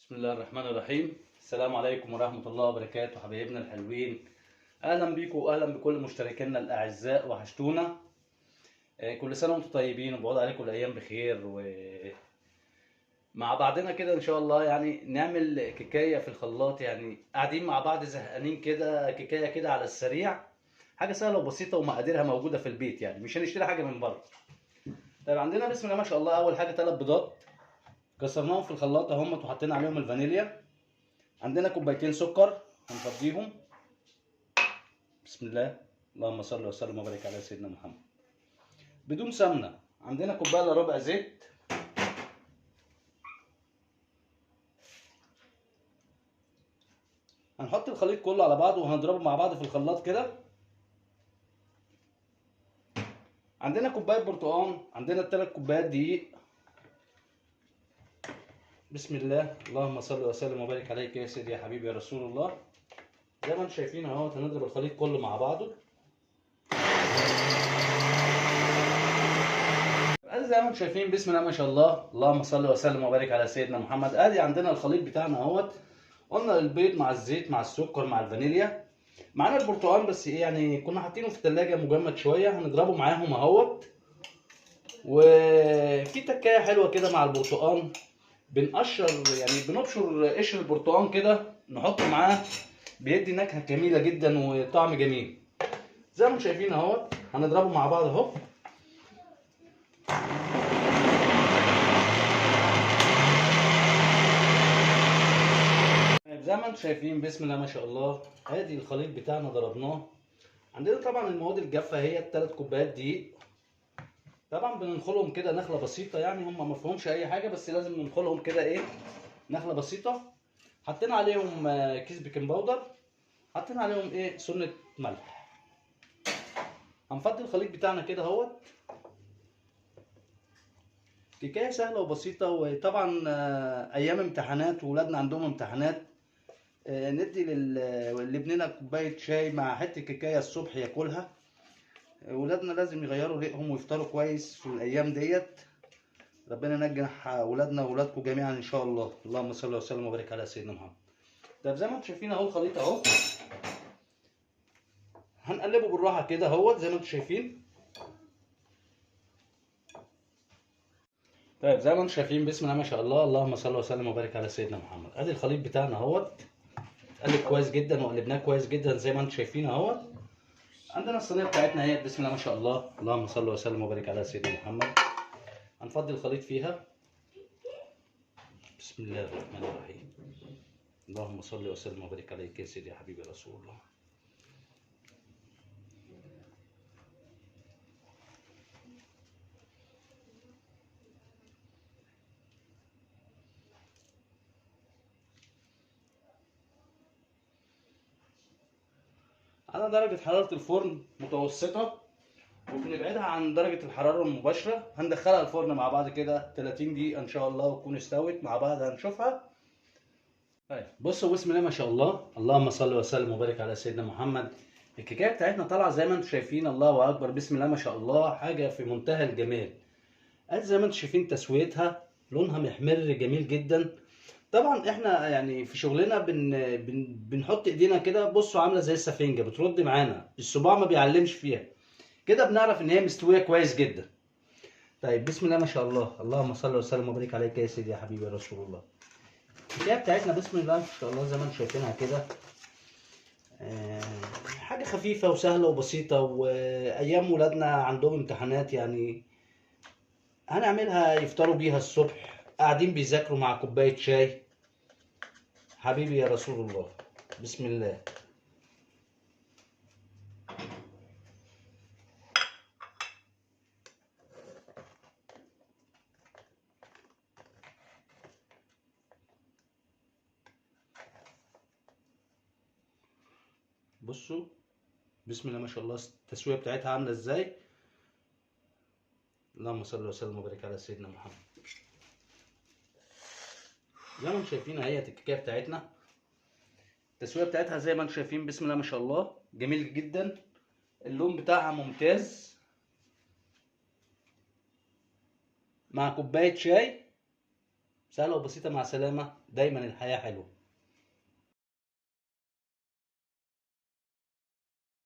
بسم الله الرحمن الرحيم. السلام عليكم ورحمة الله وبركاته حبايبنا الحلوين. أهلا بيكم وأهلا بكل مشتركينا الأعزاء، وحشتونا. كل سنة وانتم طيبين وبعود عليكم الأيام بخير، ومع بعضنا كده إن شاء الله يعني نعمل كيكاية في الخلاط. يعني قاعدين مع بعض زهقانين كده، كيكاية كده على السريع، حاجة سهلة وبسيطة ومقاديرها موجودة في البيت، يعني مش هنشتري حاجة من بره. طيب عندنا بسم الله ما شاء الله أول حاجة 3 بيضات كسرناهم في الخلاط اهم وحطينا عليهم الفانيليا. عندنا كوبايتين سكر هنفضيهم. بسم الله، اللهم صل وسلم وبارك على سيدنا محمد. بدون سمنه عندنا كوبايه الا ربع زيت. هنحط الخليط كله على بعضه وهنضربه مع بعض في الخلاط كده. عندنا كوبايه برتقال، عندنا 3 كوبايات دقيق. بسم الله، اللهم صل وسلم وبارك عليك يا سيدي يا حبيبي يا رسول الله. زي ما انتم شايفين اهو هنضرب الخليط كله مع بعضه. زي ما انتم شايفين بسم الله ما شاء الله، اللهم صل وسلم وبارك على سيدنا محمد. ادي عندنا الخليط بتاعنا اهوت. قلنا البيض مع الزيت مع السكر مع الفانيليا، معانا البرتقال بس ايه يعني كنا حاطينه في التلاجة مجمد شويه، هنضربه معاهم اهوت. وفي تكايه حلوه كده مع البرتقال، بنقشر يعني بنبشر قشر البرتقال كده نحطه معاه، بيدي نكهه جميله جدا وطعم جميل. زي ما انتم شايفين اهوت هنضربه مع بعض اهو. زي ما انتم شايفين بسم الله ما شاء الله ادي الخليط بتاعنا ضربناه. عندنا طبعا المواد الجافه هي 3 كوبايات دقيق. طبعا بننخلهم كده نخله بسيطه، يعني هم ما فيهمش اي حاجه بس لازم ننخلهم كده ايه نخله بسيطه. حطينا عليهم كيس بيكنج باودر، حطينا عليهم ايه سنه ملح. هنفضي الخليط بتاعنا كده اهوت. كيكايه سهله وبسيطه، وطبعا ايام امتحانات وولادنا عندهم امتحانات، ندي لابننا كوبايه شاي مع حته كيكايه الصبح ياكلها. ولادنا لازم يغيروا ريقهم ويفطروا كويس في الايام ديت. ربنا ينجح ولادنا وولادكم جميعا ان شاء الله. اللهم صل وسلم وبارك على سيدنا محمد. طيب زي ما انتم شايفين اهو الخليط اهو، هنقلبه بالراحه كده اهوت زي ما انتم شايفين. طيب زي ما انتم شايفين بسم الله ما شاء الله، اللهم صل وسلم وبارك على سيدنا محمد. ادي الخليط بتاعنا اهوت اتقلب كويس جدا وقلبناه كويس جدا زي ما انتم شايفين اهوت. عندنا الصينيه بتاعتنا اهي بسم الله ما شاء الله، اللهم صل وسلم وبارك على سيدنا محمد. هنفضي الخليط فيها. بسم الله الرحمن الرحيم. اللهم صل وسلم وبارك عليك يا سيدي يا حبيبي رسول الله. على درجة حرارة الفرن متوسطة، وبنبعدها عن درجة الحرارة المباشرة. هندخلها الفرن مع بعض كده 30 دقيقة إن شاء الله وتكون استوت مع بعض هنشوفها. طيب بصوا بسم الله ما شاء الله، اللهم صل وسلم وبارك على سيدنا محمد. الكيكايه بتاعتنا طالعه زي ما انتم شايفين، الله اكبر بسم الله ما شاء الله، حاجه في منتهى الجمال. ادي زي ما انتم شايفين تسويتها، لونها محمر جميل جدا. طبعا احنا يعني في شغلنا بنحط ايدينا كده، بصوا عامله زي السفنجه بترد معانا، الصباع ما بيعلمش فيها كده، بنعرف ان هي مستويه كويس جدا. طيب بسم الله ما شاء الله، اللهم صل وسلم وبارك عليك يا سيدي يا حبيبي يا رسول الله. الكيكه بتاعتنا بسم الله ما شاء الله زي ما انتم شايفينها كده، حاجه خفيفه وسهله وبسيطه، وايام ولادنا عندهم امتحانات يعني هنعملها يفطروا بيها الصبح قاعدين بيذاكروا مع كوبايه شاي. حبيبي يا رسول الله. بسم الله. بصوا بسم الله ما شاء الله التسويه بتاعتها عامله ازاي. اللهم صل وسلم وبارك على سيدنا محمد. زي ما انتم شايفين اهي الكيكه بتاعتنا، التسويه بتاعتها زي ما انتم شايفين بسم الله ما شاء الله جميل جدا، اللون بتاعها ممتاز مع كوبايه شاي. سهله وبسيطه مع سلامه، دايما الحياه حلوه.